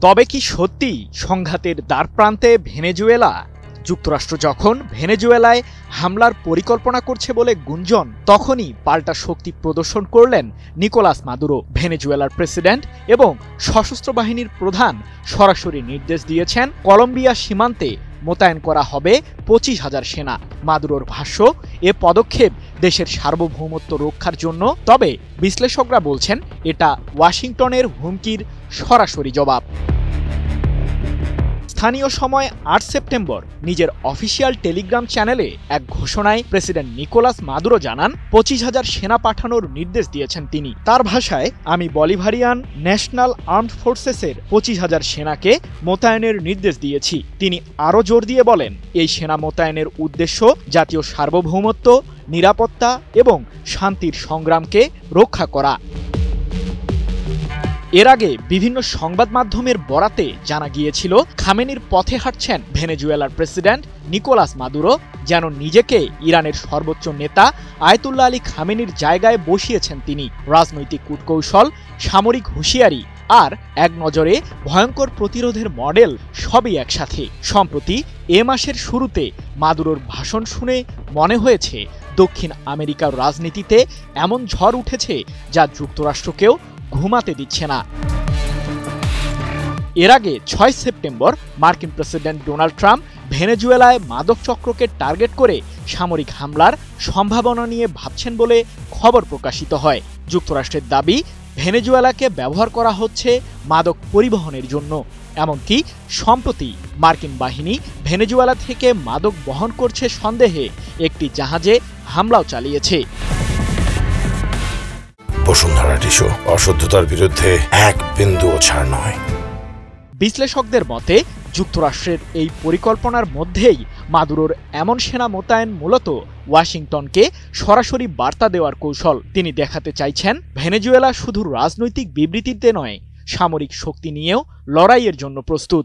তবে কি সত্যি সংঘাতের দ্বারপ্রান্তে ভেনেজুয়েলা? যুক্তরাষ্ট্র যখন ভেনেজুয়েলায় হামলার পরিকল্পনা করছে বলে গুঞ্জন, তখনই পাল্টা শক্তি প্রদর্শন করলেন নিকোলাস মাদুরো। ভেনেজুয়েলার প্রেসিডেন্ট এবং সশস্ত্র বাহিনীর প্রধান সরাসরি নির্দেশ দিয়েছেন কলম্বিয়া সীমান্তে মোতায়েন করা হবে 25,000 সেনা। মাদুরোর ভাষ্য, এ পদক্ষেপ দেশের সার্বভৌমত্ব রক্ষার জন্য। তবে বিশ্লেষকরা বলছেন এটা ওয়াশিংটনের হুমকির সরাসরি জবাব। স্থানীয় সময় 8 সেপ্টেম্বর নিজের অফিসিয়াল টেলিগ্রাম চ্যানেলে এক ঘোষণায় প্রেসিডেন্ট নিকোলাস মাদুরো জানান 25,000 সেনা পাঠানোর নির্দেশ দিয়েছেন তিনি। তার ভাষায়, আমি বলিভারিয়ান ন্যাশনাল আর্মড ফোর্সেসের 25,000 সেনাকে মোতায়েনের নির্দেশ দিয়েছি। তিনি আরও জোর দিয়ে বলেন, এই সেনা মোতায়েনের উদ্দেশ্য জাতীয় সার্বভৌমত্ব, নিরাপত্তা এবং শান্তির সংগ্রামকে রক্ষা করা। এর আগে বিভিন্ন সংবাদ মাধ্যমের বরাতে জানা গিয়েছিল খামেনির পথে হাঁটছেন ভেনেজুয়েলার প্রেসিডেন্ট নিকোলাস মাদুরো, যেন নিজেকে ইরানের সর্বোচ্চ নেতা আয়াতুল্লাহ আলী খামেনির জায়গায় বসিয়েছেন তিনি। রাজনৈতিক কূটকৌশল, সামরিক হুঁশিয়ারি আর এক নজরে ভয়ঙ্কর প্রতিরোধের মডেল সবই একসাথে। সম্প্রতি এ মাসের শুরুতে মাদুরোর ভাষণ শুনে মনে হয়েছে দক্ষিণ আমেরিকার রাজনীতিতে এমন ঝড় উঠেছে যা যুক্তরাষ্ট্রকেও ঘুমাতে দিচ্ছে না। এর আগে 6 সেপ্টেম্বর মার্কিন প্রেসিডেন্ট ডোনাল্ড ট্রাম্প ভেনেজুয়েলায় মাদক চক্রকে টার্গেট করে সামরিক হামলার সম্ভাবনা নিয়ে ভাবছেন বলে খবর প্রকাশিত হয়। যুক্তরাষ্ট্রের দাবি, ভেনেজুয়েলাকে ব্যবহার করা হচ্ছে মাদক পরিবহনের জন্য। এমনকি সম্প্রতি মার্কিন বাহিনী ভেনেজুয়েলা থেকে মাদক বহন করছে সন্দেহে একটি জাহাজে হামলাও চালিয়েছে। বসুন্ধরা টিস্যু, অশুদ্ধতার বিরুদ্ধে এক বিন্দুও ছাড় নয়। বিশ্লেষকদের মতে, যুক্তরাষ্ট্রের এই পরিকল্পনার মধ্যেই মাদুরোর এমন সেনা মোতায়েন মূলত ওয়াশিংটনকে সরাসরি বার্তা দেওয়ার কৌশল। তিনি দেখাতে চাইছেন ভেনেজুয়েলা শুধু রাজনৈতিক বিবৃতিতে নয়, সামরিক শক্তি নিয়েও লড়াইয়ের জন্য প্রস্তুত।